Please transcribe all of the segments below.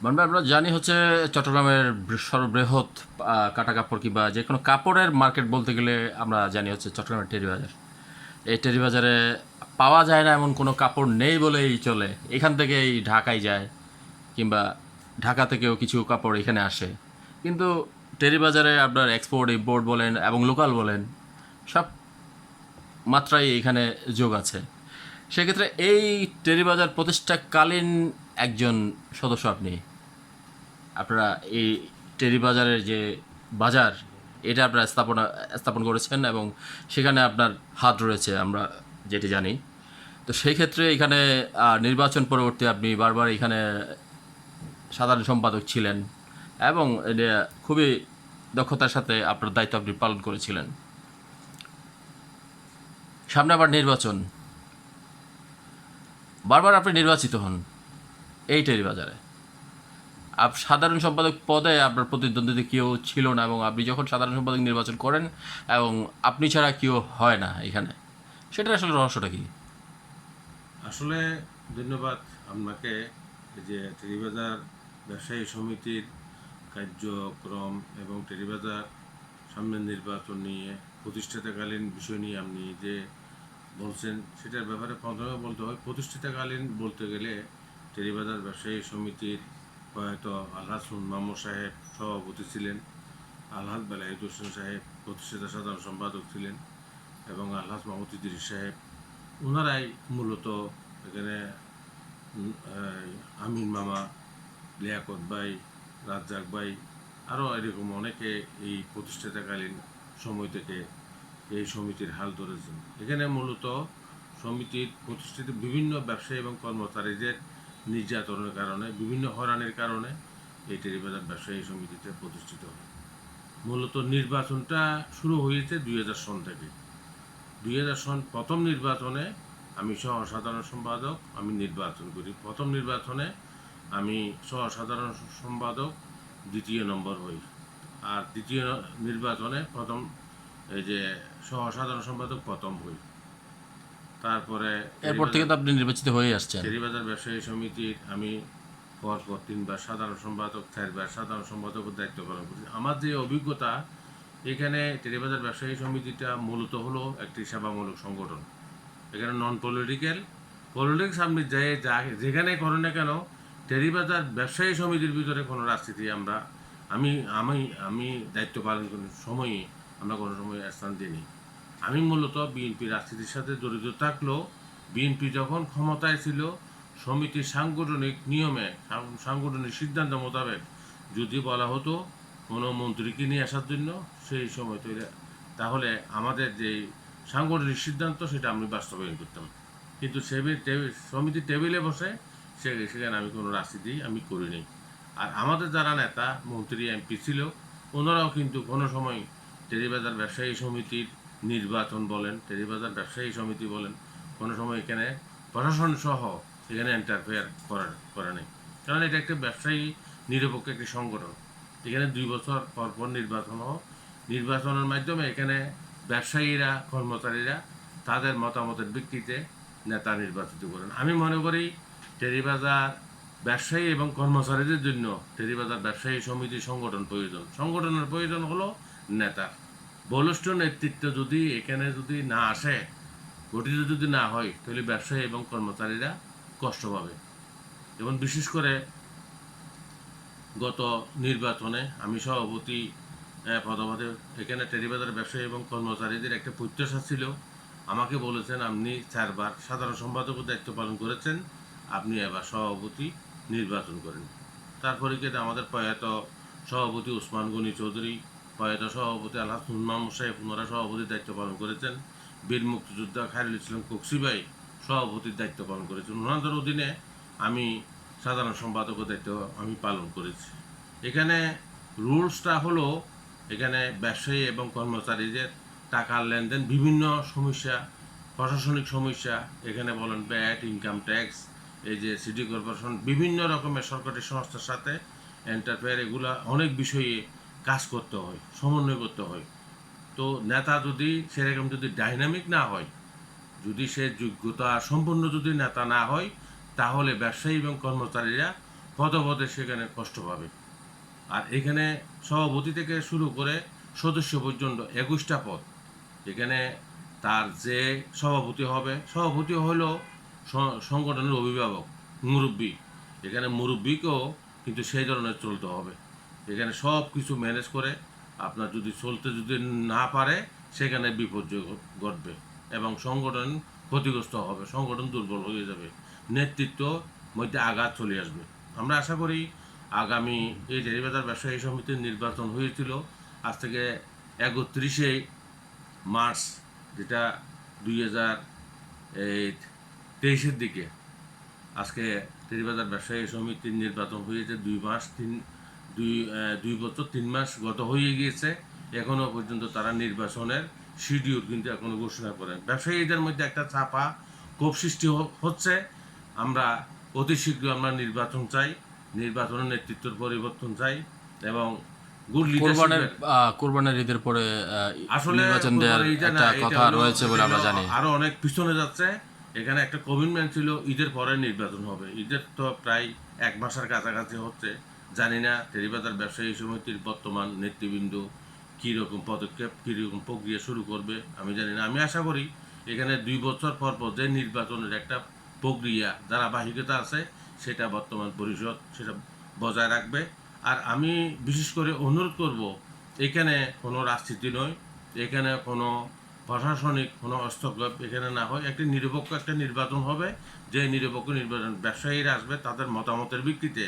মানে আমরা জানি হচ্ছে চট্টগ্রামের সর্ববৃহৎ কাটা কাপড় কিংবা যে কোনো কাপড়ের মার্কেট বলতে গেলে আমরা জানি হচ্ছে চট্টগ্রামের টেরি বাজার। এই টেরি বাজারে পাওয়া যায় না এমন কোনো কাপড় নেই বলেই চলে। এখান থেকেই ঢাকায় যায় কিংবা ঢাকা থেকেও কিছু কাপড় এখানে আসে। কিন্তু টেরি বাজারে আপনার এক্সপোর্ট ইম্পোর্ট বলেন এবং লোকাল বলেন সব মাত্রাই এখানে যোগ আছে। সেক্ষেত্রে এই টেরি বাজার প্রতিষ্ঠাকালীন একজন সদস্য আপনি। আপনারা এই টেরি বাজারের যে বাজার এটা আপনারা স্থাপন করেছেন এবং সেখানে আপনার হাত রয়েছে আমরা যেটি জানি। তো সেই ক্ষেত্রে এখানে নির্বাচন পরবর্তী আপনি বারবার এখানে সাধারণ সম্পাদক ছিলেন এবং এটা খুবই দক্ষতার সাথে আপনার দায়িত্ব আপনি পালন করেছিলেন। সামনে আবার নির্বাচন, বারবার আপনি নির্বাচিত হন এই টেরি বাজারে। সাধারণ সম্পাদক পদে আপনার প্রতিদ্বন্দ্বী কেউ ছিল না এবং আপনি যখন সাধারণ সম্পাদক নির্বাচন করেন এবং আপনি ছাড়া কেউ হয় না এখানে, সেটার আসলে রহস্যটা কি? আসলে ধন্যবাদ আপনাকে। এই যে টেরিবাজার ব্যবসায়ী সমিতির কার্যক্রম এবং টেরিবাজার সামনের নির্বাচন নিয়ে প্রতিষ্ঠাতাকালীন বিষয় নিয়ে আপনি যে বলছেন সেটার ব্যাপারে প্রথমে বলতে হয়। প্রতিষ্ঠাতাকালীন বলতে গেলে টেরিবাজার ব্যবসায়ী সমিতির প্রয়াত আলহাজ মামুর সাহেব সভাপতি ছিলেন, আলহাজ বেলায়েত হোসেন সাহেব প্রতিষ্ঠাতা সাধারণ সম্পাদক ছিলেন এবং আলহাজ মাহমুদ ইদ্রিস সাহেব, ওনারাই মূলত এখানে আমিন মামা, লিয়াকত ভাই, রাজ্জাক ভাই, আরও এরকম অনেকে এই প্রতিষ্ঠাতাকালীন সময় থেকে এই সমিতির হাল ধরেছেন। এখানে মূলত সমিতির প্রতিষ্ঠিত বিভিন্ন ব্যবসায়ী এবং কর্মচারীদের নির্যাতনের কারণে, বিভিন্ন হয়রানির কারণে এই টেরিবাজার ব্যবসায়ী সমিতিতে প্রতিষ্ঠিত হয়। মূলত নির্বাচনটা শুরু হয়েছে 2000 সন থেকে। 2000 সন প্রথম নির্বাচনে আমি সহ সাধারণ সম্পাদক আমি নির্বাচন করি। প্রথম নির্বাচনে আমি সহ সাধারণ সম্পাদক দ্বিতীয় নম্বর হই, আর দ্বিতীয় নির্বাচনে প্রথম এই যে সহ সাধারণ সম্পাদক প্রথম হই। তারপরে এরপর থেকে তো আপনি নির্বাচিত হয়ে আসছেন। টেরিবাজার ব্যবসায়ী সমিতির আমি পরপর 3বার সাধারণ সম্পাদক, 4বার সাধারণ সম্পাদকের দায়িত্ব পালন করি। আমার যে অভিজ্ঞতা, এখানে টেরিবাজার ব্যবসায়ী সমিতিটা মূলত হলো একটি সেবামূলক সংগঠন। এখানে নন পলিটিক্যাল, পলিটিক্স আপনি যেখানে করেন না কেন, টেরিবাজার ব্যবসায়ী সমিতির ভিতরে কোনো রাজনীতি আমি আমি আমি দায়িত্ব পালন করার সময়ই আমরা কোনো সময় স্থান দিইনি। আমি মূলত বিএনপি রাজনীতির সাথে জড়িত থাকলেও বিএনপি যখন ক্ষমতায় ছিল, সমিতির সাংগঠনিক নিয়মে, সাংগঠনিক সিদ্ধান্ত মোতাবেক যদি বলা হতো কোনো মন্ত্রীকে নিয়ে আসার জন্য, সেই সময় তাহলে আমাদের যে সাংগঠনিক সিদ্ধান্ত সেটা আমি বাস্তবায়ন করতাম। কিন্তু সমিতির টেবিলে বসে সেখানে আমি কোনো রাজনীতি আমি করিনি। আর আমাদের যারা নেতা মন্ত্রী এমপি ছিল, ওনারাও কিন্তু কোনো সময় টেরিবাজার ব্যবসায়ী সমিতির নির্বাচন বলেন, টেরিবাজার ব্যবসায়ী সমিতি বলেন, কোনো সময় এখানে প্রশাসন সহ এখানে ইন্টারফেয়ার করে নেই। কারণ এটা একটা ব্যবসায়ী নিরপেক্ষ একটি সংগঠন। এখানে 2 বছর পর পর নির্বাচন হয়। নির্বাচনের মাধ্যমে এখানে ব্যবসায়ীরা, কর্মচারীরা তাদের মতামতের ভিত্তিতে নেতা নির্বাচিত করেন। আমি মনে করি টেরিবাজার ব্যবসায়ী এবং কর্মচারীদের জন্য টেরিবাজার ব্যবসায়ী সমিতি সংগঠন প্রয়োজন। সংগঠনের প্রয়োজন হলো নেতা। বলিষ্ঠ নেতৃত্ব যদি এখানে না আসে, গঠিত যদি না হয়, তাহলে ব্যবসায়ী এবং কর্মচারীরা কষ্ট পাবে। এবং বিশেষ করে গত নির্বাচনে আমি সভাপতি পদবাদে এখানে টেরিবাজার ব্যবসায়ী এবং কর্মচারীদের একটা প্রত্যাশা ছিল। আমাকে বলেছেন আপনি 4বার সাধারণ সম্পাদকের দায়িত্ব পালন করেছেন, আপনি এবার সভাপতি নির্বাচন করেন। তারপরে কিন্তু আমাদের প্রয়াত সভাপতি ওসমান গনি চৌধুরী, প্রয়াত সভাপতি আলহাজ মামুর সাহেব, ওনারা সভাপতির দায়িত্ব পালন করেছেন। বীর মুক্তিযোদ্ধা খায়রুল ইসলাম কক্সি ভাই সভাপতির দায়িত্ব পালন করেছেন। ওনাদের অধীনে আমি সাধারণ সম্পাদকের দায়িত্ব আমি পালন করেছি। এখানে রুলসটা হলো, এখানে ব্যবসায়ী এবং কর্মচারীদের টাকার লেনদেন, বিভিন্ন সমস্যা, প্রশাসনিক সমস্যা, এখানে বলেন ভ্যাট, ইনকাম ট্যাক্স, এই যে সিটি কর্পোরেশন, বিভিন্ন রকমের সরকারি সংস্থার সাথে এন্টারফেয়ার, এগুলা অনেক বিষয়ে কাজ করতে হয়, সমন্বয় করতে হয়। তো নেতা যদি সেরকম যদি ডাইনামিক না হয়, যদি সে যোগ্যতা সম্পন্ন যদি নেতা না হয়, তাহলে ব্যবসায়ী এবং কর্মচারীরা পদে পদে সেখানে কষ্ট পাবে। আর এখানে সভাপতি থেকে শুরু করে সদস্য পর্যন্ত 21টা পদ। এখানে তার যে সভাপতি হবে, সভাপতি হলো সংগঠনের অভিভাবক, মুরব্বী। এখানে মুরব্বীকেও কিন্তু সেই ধরনের চলতে হবে। এখানে সব কিছু ম্যানেজ করে আপনার যদি চলতে যদি না পারে, সেখানে বিপর্যয় ঘটবে এবং সংগঠন ক্ষতিগ্রস্ত হবে, সংগঠন দুর্বল হয়ে যাবে, নেতৃত্ব মধ্যে আঘাত চলে আসবে। আমরা আশা করি আগামী এই টেরিবাজার ব্যবসায়ী সমিতির নির্বাচন হয়েছিল আজ থেকে 31শে মার্চ, যেটা 2023-এর দিকে। আজকে টেরিবাজার ব্যবসায়ী সমিতির নির্বাচন হয়েছে 2 বছর 3 মাস গত হয়ে গিয়েছে। এখনো পর্যন্ত তারা নির্বাচনের শিডিউল কিন্তু এখনো ঘোষণা করেন। ব্যবসায়ীদের মধ্যে একটা চাপা ক্ষোভ সৃষ্টি হচ্ছে। আমরা অতি শীঘ্র আমরা নির্বাচন চাই, নির্বাচনের নেতৃত্বের পরিবর্তন চাই এবং গুড লিডারশিপের। কোরবানের ঈদের পরে আসলে নির্বাচন দেওয়ার একটা কথা রয়েছে বলে আমরা জানি। আরো অনেক পিছনে যাচ্ছে। এখানে একটা কমিটমেন্ট ছিল ঈদের পরে নির্বাচন হবে। ঈদের তো প্রায় 1 মাসের কাছাকাছি হচ্ছে। জানি না টেরিবাজার ব্যবসায়ী সমিতির বর্তমান নেতৃবৃন্দ কীরকম পদক্ষেপ, কীরকম প্রক্রিয়া শুরু করবে আমি জানি না। আমি আশা করি এখানে 2 বছর পর পর যে নির্বাচনের একটা প্রক্রিয়া ধারাবাহিকতা আছে, সেটা বর্তমান পরিষদ সেটা বজায় রাখবে। আর আমি বিশেষ করে অনুরোধ করব, এখানে কোনো রাজনীতি নয়, এখানে কোনো প্রশাসনিক কোনো হস্তক্ষেপ এখানে না হয়। একটি নিরপেক্ষ একটা নির্বাচন হবে। যে নিরপেক্ষ নির্বাচন ব্যবসায়ীরা আসবে, তাদের মতামতের ভিত্তিতে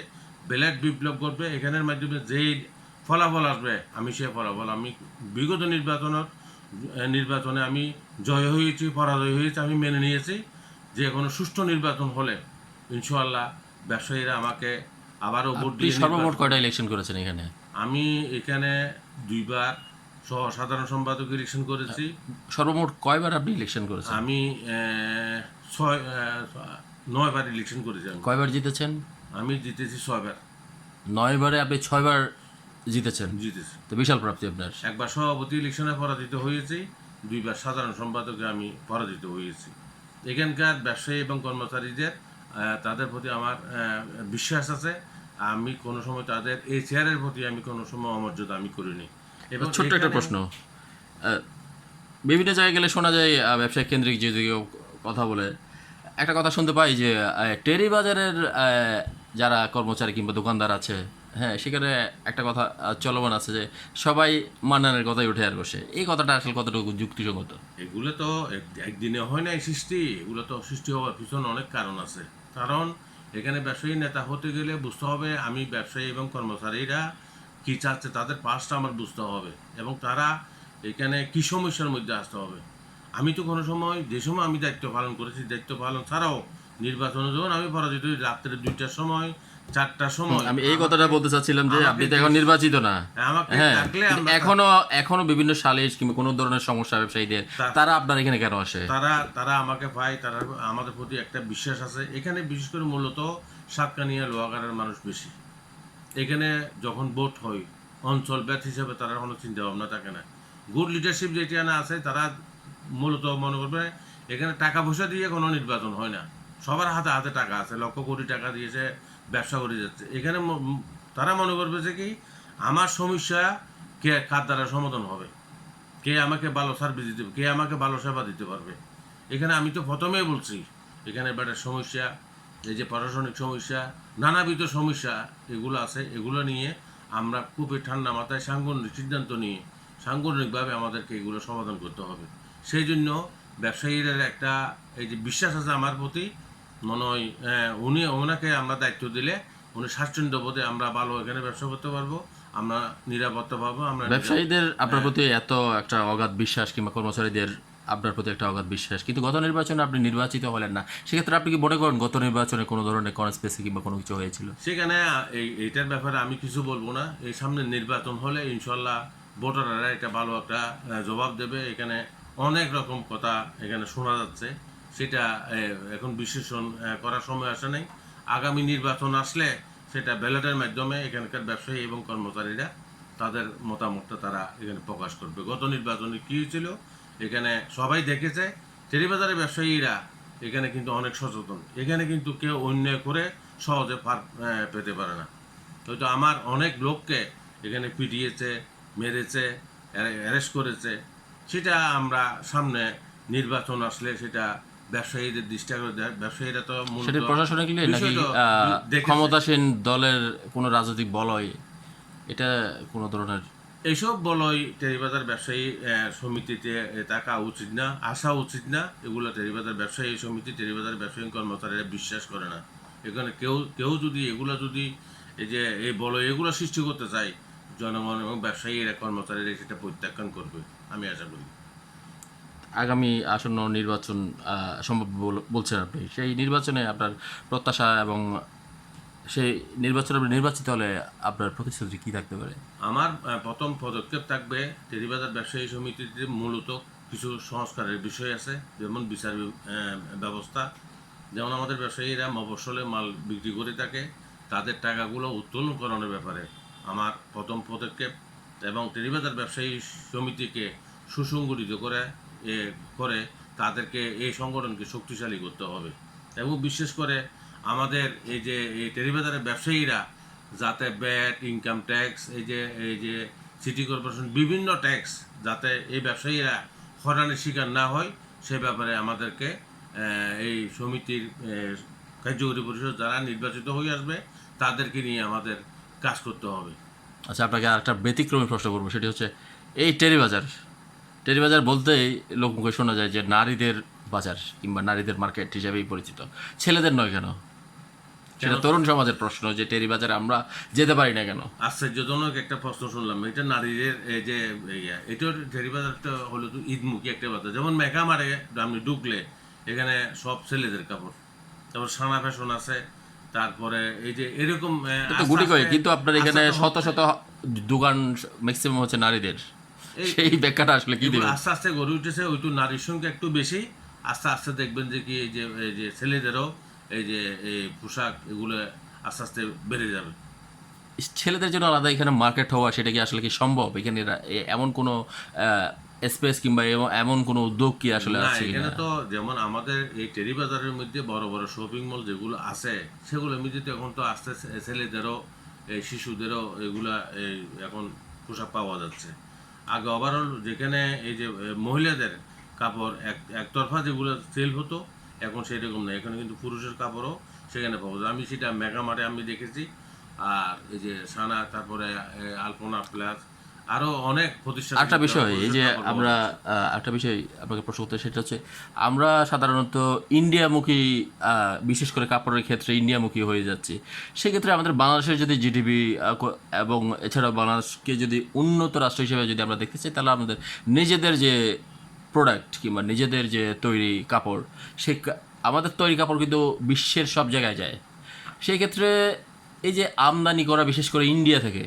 ব্যালট বিপ্লব করবে। এখানের মাধ্যমে যেই ফলাফল আসবে, আমি সেই ফলাফল আমি বিগত নির্বাচনে আমি জয় হয়েছি, পরাজয় হয়েছি, আমি মেনে নিয়েছি। যে কোনো সুষ্ঠু নির্বাচন হলে ইনশাআল্লাহ ব্যবসায়ীরা আমাকে আবারও ভোট আপনি দিয়ে সর্বমোট কয়টা ইলেকশন করেছেন এখানে? আমি এখানে 2 বার সহ সাধারণ সম্পাদক ইলেকশন করেছি। সর্বমোট কয়বার আপনি ইলেকশন করেছেন? আমি 9 বার ইলেকশন করেছি। কয়বার জিতেছেন? আমি জিতেছি 6 বার। 9 বারে আপনি 6 বার জিতেছেন, জিতেছি। তো বিশাল প্রাপ্তি আপনার। একবার সভাপতি ইলেকশনে পরাজিত হয়েছি, 2 বার সাধারণ সম্পাদকে আমি পরাজিত হয়েছি। এখানকার ব্যবসায়ী এবং কর্মচারীদের তাদের প্রতি আমার বিশ্বাস আছে। আমি কোনো সময় তাদের এই চেয়ারের প্রতি আমি কোনো সময় অমর্যাদা আমি করিনি। এবং ছোট্ট একটা প্রশ্ন, বিভিন্ন জায়গায় গেলে শোনা যায় ব্যবসায়িক কেন্দ্রিক যে কেউ কথা বলে, একটা কথা শুনতে পাই যে টেরি বাজারের যারা কর্মচারী কিংবা দোকানদার আছে, হ্যাঁ, সেখানে একটা কথা চলমান আছে যে সবাই মান্নানের কথাই উঠে আর বসে। এই কথাটা আসলে কতটুকু যুক্তিসঙ্গত? এগুলো তো একদিনে হয় না এই সৃষ্টি। এগুলো তো সৃষ্টি হওয়ার পিছনে অনেক কারণ আছে। কারণ এখানে ব্যবসায়ী নেতা হতে গেলে বুঝতে হবে আমি ব্যবসায়ী এবং কর্মচারীরা কী চাচ্ছে, তাদের পাশটা আমার বুঝতে হবে এবং তারা এখানে কী সমস্যার মধ্যে আসতে হবে। আমি তো কোনো সময় যে সময় আমি দায়িত্ব পালন করেছি, দায়িত্ব পালন ছাড়াও নির্বাচনে যখন আমি পরাজিত হই, রাত্রে 2টার সময় 4টার সময় আমি এই কথাটা বলতে চাচ্ছিলাম যে আপনি তো এখন নির্বাচিত না, আমাকে হ্যাঁ, ডাকলে আমরা এখনো বিভিন্ন সালিশ কিংবা কোনো ধরনের সমস্যা ব্যবসায়ীদের, তারা আপনার এখানে কেন আসে? তারা আমাকে পায়, তারা আমাদের প্রতি একটা বিশ্বাস আছে। এখানে বিশেষ করে মূলত সাতকানিয়া লোহাগাড়ার মানুষ বেশি। এখানে যখন ভোট হয় অঞ্চল ব্যাচ হিসাবে তারা কোনো চিন্তা ভাবনা থাকে না। গুড লিডারশিপ যেটি না আছে, তারা মূলত মনে করবে এখানে টাকা পয়সা দিয়ে কোনো নির্বাচন হয় না। সবার হাতে হাতে টাকা আছে, লক্ষ কোটি টাকা দিয়েছে, ব্যবসা করে যাচ্ছে। এখানে তারা মনে করবে যে কি আমার সমস্যা কার দ্বারা সমাধান হবে, কে আমাকে ভালো সার্ভিস দিতে পারবে, কে আমাকে ভালো সেবা দিতে পারবে। এখানে আমি তো প্রথমেই বলছি, এখানে বেটার সমস্যা, এই যে প্রশাসনিক সমস্যা, নানাবিধ সমস্যা এগুলো আছে। এগুলো নিয়ে আমরা খুবই ঠান্ডা মাথায় সাংগঠনিক সিদ্ধান্ত নিয়ে সাংগঠনিকভাবে আমাদেরকে এগুলো সমাধান করতে হবে। সেই জন্য ব্যবসায়ীদের একটা এই যে বিশ্বাস আছে আমার প্রতি, মনে হয় ওনাকে আমরা দায়িত্ব দিলে উনি স্বাচ্ছন্দ্য বোধে আমরা ভালো এখানে ব্যবসা করতে পারবো, আমরা নিরাপত্তা পাবো। আমরা ব্যবসায়ীদের আপনার প্রতি এত একটা অগাধ বিশ্বাস কিংবা কর্মচারীদের আপনার প্রতি একটা অগাধ বিশ্বাস, কিন্তু গত নির্বাচনে আপনি নির্বাচিত হলেন না, সেক্ষেত্রে আপনি কি মনে করেন গত নির্বাচনে কোনো ধরনের কনস্পেসি কিংবা কোনো কিছু হয়েছিল? সেখানে এইটার ব্যাপারে আমি কিছু বলবো না। এই সামনে নির্বাচন হলে ইনশাল্লাহ ভোটাররা এটা ভালো একটা জবাব দেবে। এখানে অনেক রকম কথা এখানে শোনা যাচ্ছে, সেটা এখন বিশ্লেষণ করার সময় আসে নাই। আগামী নির্বাচন আসলে সেটা ব্যালটের মাধ্যমে এখানকার ব্যবসায়ী এবং কর্মচারীরা তাদের মতামতটা তারা এখানে প্রকাশ করবে। গত নির্বাচনে কী হয়েছিল এখানে সবাই দেখেছে। টেরিবাজারের ব্যবসায়ীরা এখানে কিন্তু অনেক সচেতন, এখানে কিন্তু কেউ অন্যায় করে সহজে পেতে পারে না। হয়তো আমার অনেক লোককে এখানে পিটিয়েছে, মেরেছে, অ্যারেস্ট করেছে, সেটা আমরা সামনে নির্বাচন আসলে সেটা ব্যবসায়ীদের দৃষ্টি করে দেয়। ব্যবসায়ীরা তো মূলত সেটা প্রশাসনিকলি নাকি বিষয়টা দেখেছে। ক্ষমতাসীন দলের কোনো রাজনৈতিক বলয় এটা কোনো ধরনের এইসব বলয় টেরিবাজার ব্যবসায়ী সমিতিতে থাকা উচিত না, আসা উচিত না। এগুলো টেরিবাজার ব্যবসায়ী সমিতি, টেরিবাজার ব্যবসায়ী কর্মচারীরা বিশ্বাস করে না। এখানে কেউ কেউ যদি এগুলো যদি এই যে এই বলয় এগুলো সৃষ্টি করতে চায়, জনগণ এবং ব্যবসায়ীরা কর্মচারীরা সেটা প্রত্যাখ্যান করবে আমি আশা করি। আগামী আসন্ন নির্বাচন সম্ভব বলছেন আপনি, সেই নির্বাচনে আপনার প্রত্যাশা এবং সেই নির্বাচনে আপনি নির্বাচিত হলে আপনার প্রতিশ্রুতি কী থাকতে পারে? আমার প্রথম পদক্ষেপ থাকবে টেরিবাজার ব্যবসায়ী সমিতিতে মূলত কিছু সংস্কারের বিষয় আছে, যেমন বিচার ব্যবস্থা। যেমন আমাদের ব্যবসায়ীরা মফস্বলে মাল বিক্রি করে থাকে, তাদের টাকাগুলো উত্তোলনকরণের ব্যাপারে আমার প্রথম পদক্ষেপ। এবং টেরিবাজার ব্যবসায়ী সমিতিকে সুসংগঠিত করে তাদেরকে এই সংগঠনকে শক্তিশালী করতে হবে। এবং বিশেষ করে আমাদের এই যে এই টেরিবাজারের ব্যবসায়ীরা যাতে ব্যাট, ইনকাম ট্যাক্স, এই যে সিটি কর্পোরেশন বিভিন্ন ট্যাক্স, যাতে এই ব্যবসায়ীরা হয়রানির শিকার না হয়, সে ব্যাপারে আমাদেরকে এই সমিতির কার্যকরী পরিষদ যারা নির্বাচিত হয়ে আসবে তাদেরকে নিয়ে আমাদের কাজ করতে হবে। আচ্ছা, আপনাকে আরেকটা ব্যতিক্রমী প্রশ্ন করবো, সেটি হচ্ছে এই টেরিবাজার বলতেই লোকমুখে শোনা যায় যে নারীদের বাজার কিংবা নারীদের মার্কেট হিসেবেই পরিচিত, ছেলেদের নয় কেন? সেটা তরুণ সমাজের প্রশ্ন যে টেরিবাজারে আমরা যেতে পারি না কেন। আশ্চর্যজনক একটা প্রশ্ন শুনলাম, এটা নারীদের এই যে এটার টেরিবাজারটা হলো তো ঈদমুখী একটা বাজার। যেমন মেকামারে আপনি ঢুকলে এখানে সব ছেলেদের কাপড়, তারপর সানা ফ্যাশন আছে, তারপরে এই যে এরকম তো গুটি কয়, কিন্তু আপনার এখানে শত শত দোকান ম্যাক্সিমাম হচ্ছে নারীদের, সেই ব্যাখ্যাটা আসলে কি দেবে? আস্তে আস্তে গড়ে উঠেছে, ওইটু নারীর সংখ্যা একটু বেশি। আস্তে আস্তে দেখবেন যে কি এই যে ছেলেদেরও এই যে এই পোশাক এগুলো আস্তে আস্তে বেড়ে যাবে। ছেলেদের জন্য আলাদা এখানে মার্কেট হওয়া, সেটা কি আসলে কি সম্ভব? এখানে এমন কোনো স্পেস কিংবা এমন কোনো উদ্যোগ কি আসলে না, আছে এখানে কিনা? তো যেমন আমাদের এই টেরিবাজারের মধ্যে বড় বড় শপিং মল যেগুলো আছে, সেগুলোর মধ্যে তো এখন তো আস্তে আস্তে ছেলেদেরও এই শিশুদেরও এগুলা এই এখন পোশাক পাওয়া যাচ্ছে। আগে ওভারঅল যেখানে এই যে মহিলাদের কাপড় একতরফা যেগুলো সেল হতো, এখন সেরকম না, এখানে কিন্তু পুরুষের কাপড়ও সেখানে পাওয়া যায়। আমি সেটা মেগামার্টে আমি দেখেছি। আর এই যে সানা, তারপরে আলপনা প্লাস আরো অনেক প্রতিষ্ঠান। আরেকটা বিষয়, এই যে আমরা একটা বিষয় আপনাকে প্রশ্ন করতে, সেটা হচ্ছে আমরা সাধারণত ইন্ডিয়ামুখী, বিশেষ করে কাপড়ের ক্ষেত্রে ইন্ডিয়ামুখী হয়ে যাচ্ছি। সেক্ষেত্রে আমাদের বাংলাদেশের যদি জিডিপি এবং এছাড়াও বাংলাদেশকে যদি উন্নত রাষ্ট্র হিসেবে যদি আমরা দেখতে চাই, তাহলে আমাদের নিজেদের যে প্রোডাক্ট কিংবা নিজেদের যে তৈরি কাপড়, আমাদের তৈরি কাপড় কিন্তু বিশ্বের সব জায়গায় যায়। সেই ক্ষেত্রে এই যে আমদানি করা, বিশেষ করে ইন্ডিয়া থেকে,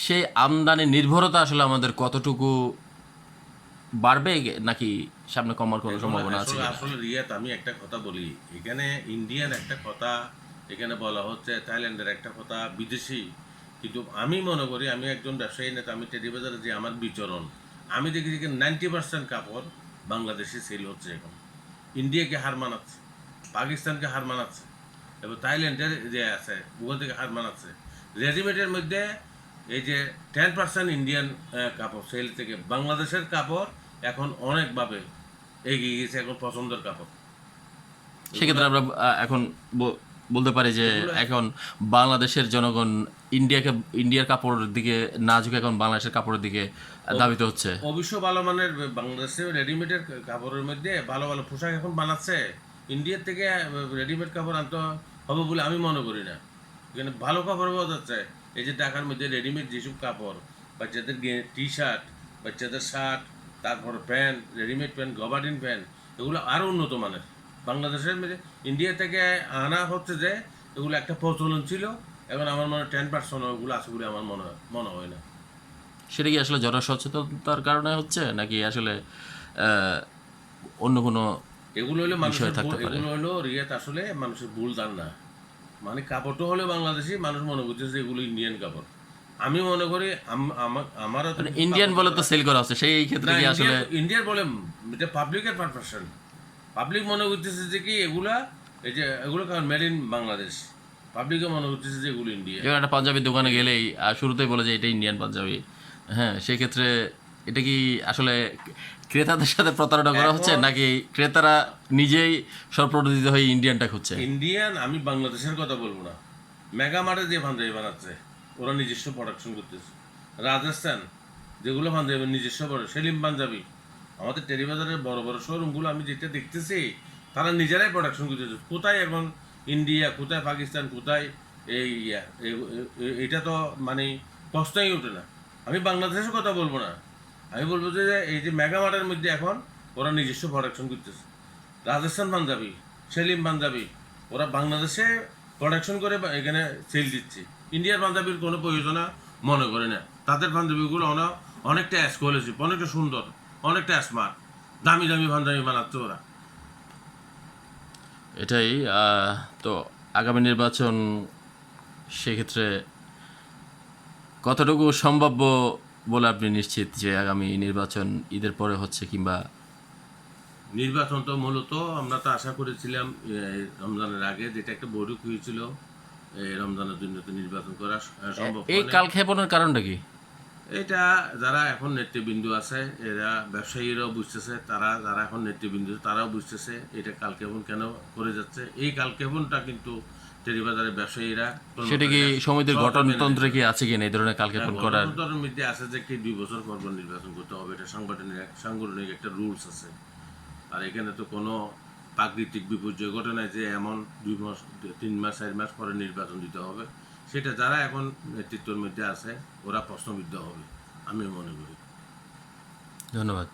সেই আমদানি নির্ভরতা আসলে আমাদের কতটুকু বাড়বে নাকি সামনে কমার কোনো সম্ভাবনা আছে? আসলে রিয়াত, আমি একটা কথা বলি, এখানে ইন্ডিয়ান একটা কথা এখানে বলা হচ্ছে, থাইল্যান্ডের একটা কথা, বিদেশি। কিন্তু আমি মনে করি, আমি একজন ব্যবসায়ী নেতা, আমি টেরিবাজারে যে আমার বিচরণ, আমি দেখি যে 90% কাপড় বাংলাদেশে সেল হচ্ছে এখন। ইন্ডিয়াকে হার মানাচ্ছে, পাকিস্তানকে হার মানাচ্ছে, এবং থাইল্যান্ডের যে আছে ওখান থেকে হার মানাচ্ছে। রেডিমেডের মধ্যে এই যে 10% ইন্ডিয়ান কাপড় সেল থেকে বাংলাদেশের কাপড় এখন অনেকভাবে এগিয়ে গেছে, এখন পছন্দের কাপড়। সেক্ষেত্রে আমরা এখন বলতে পারি যে এখন বাংলাদেশের জনগণ ইন্ডিয়ার কাপড়ের দিকে না ঝুঁকে এখন বাংলাদেশের কাপড়ের দিকে ধাবিত হচ্ছে। অবশ্য ভালো মানের বাংলাদেশের রেডিমেডের কাপড়ের মধ্যে ভালো ভালো পোশাক এখন বানাচ্ছে। ইন্ডিয়ার থেকে রেডিমেড কাপড় আনতে হবে বলে আমি মনে করি না। এখানে ভালো কাপড় পাওয়া যাচ্ছে। এই যে ঢাকার মধ্যে রেডিমেড যেসব কাপড়, বাচ্চাদের টি শার্ট, বাচ্চাদের শার্ট, তারপর প্যান্ট, রেডিমেড প্যান্ট, গবার্ডিন প্যান্ট, এগুলো আরও উন্নত মানের। বাংলাদেশের মধ্যে ইন্ডিয়া থেকে আনা হচ্ছে যে এগুলো একটা প্রচলন ছিল, এখন আমার মনে হয় 10% ওগুলো আছে বলে আমার মনে হয় না। সেটা কি আসলে জনসচেতনতার কারণে হচ্ছে নাকি আসলে অন্য কোনো এগুলো হলো মানুষের থাকতে পারে? এগুলো হলো রিয়াত আসলে মানুষের ভুল ধারণা। মানে কাপড়টা হলে বাংলাদেশি, মানুষ মনে করছে যে এগুলো ইন্ডিয়ান কাপড়। আমি মনে করি আমারও ইন্ডিয়ান বলে তো সেল করা হচ্ছে, সেই ক্ষেত্রে কি আসলে ইন্ডিয়ার বলে এটা পাবলিকের পারপারশন। পাবলিক মনে করতেছে যে কি এগুলা এই যে এগুলো কারণ মেড ইন বাংলাদেশ, পাবলিকে মনে করতেছে যে এগুলো ইন্ডিয়া। যেমন একটা পাঞ্জাবির দোকানে গেলেই শুরুতেই বলে যে এটা ইন্ডিয়ান পাঞ্জাবি। হ্যাঁ, সেক্ষেত্রে এটা কি আসলে ক্রেতাদের সাথে প্রতারণা করা হচ্ছে, নাকি ক্রেতারা নিজেই স্বপ্রণোদিত হয়ে ইন্ডিয়ানটা খুঁজছে? ইন্ডিয়ান, আমি বাংলাদেশের কথা বলবো না, মেগা মার্টে যে পাঞ্জাবি বানাচ্ছে ওরা নিজস্ব প্রোডাকশন করতেছে। রাজস্থান যেগুলো পাঞ্জাবি নিজস্ব সেলিম পাঞ্জাবি, আমাদের টেরিবাজারের বড় বড় শোরুমগুলো আমি যেটা দেখতেছি তারা নিজেরাই প্রোডাকশন করতেছে। কোথায় এখন ইন্ডিয়া, কোথায় পাকিস্তান, কোথায় এই এটা তো মানে প্রশ্নই ওঠে না। আমি বাংলাদেশের কথা বলবো না, আমি বলবো যে এই যে মেগা মার্টের মধ্যে এখন ওরা নিজস্ব প্রোডাকশন করতেছে। রাজস্থান পাঞ্জাবি, সেলিম পাঞ্জাবি ওরা বাংলাদেশে প্রোডাকশন করে এখানে সেল দিচ্ছে। ইন্ডিয়ার পাঞ্জাবির কোনো প্রয়োজন মনে করে না। তাদের পাঞ্জাবিগুলো অনেকটা এক্সক্লুসিভ, অনেকটা সুন্দর, অনেকটা স্মার্ট, দামি দামি পাঞ্জাবি বানাচ্ছে ওরা। এটাই তো আগামী নির্বাচন সেক্ষেত্রে কতটুকু সম্ভাব্য বলে আপনি নিশ্চিত যে আগামী নির্বাচন ঈদের পরে হচ্ছে, কিংবা নির্বাচন তো মূলত আমরা তো আশা করেছিলাম রমজানের আগে, যেটা একটা বৈঠক হয়েছিল রমজানের জন্য তো নির্বাচন করা সম্ভব এই হয় না। কালক্ষেপণের কারণটা কি? এটা যারা এখন নেতৃবৃন্দ আছে এরা ব্যবসায়ীরাও বুঝতেছে, তারা যারা এখন নেতৃবৃন্দ তারাও বুঝতেছে এটা কালক্ষেপণ কেন করে যাচ্ছে। এই কালক্ষেপণটা কিন্তু টেরিবাজারের ব্যবসায়ীরা সেটা কি সমিতির গঠনতন্ত্রে কি আছে কিনা এই ধরনের কালক্ষেপণ করার? গণতন্ত্রের মধ্যে আছে যে কি 2 বছর পর পর নির্বাচন করতে হবে, এটা সাংগঠনিক একটা রুলস আছে। আর এখানে তো কোনো প্রাকৃতিক বিপর্যয় ঘটনায় যে এমন 2 মাস 3 মাস 4 মাস পরে নির্বাচন দিতে হবে, সেটা যারা এখন নেতৃত্বের মধ্যে আছে ওরা প্রশ্নবিদ্ধ হবে আমি মনে করি। ধন্যবাদ।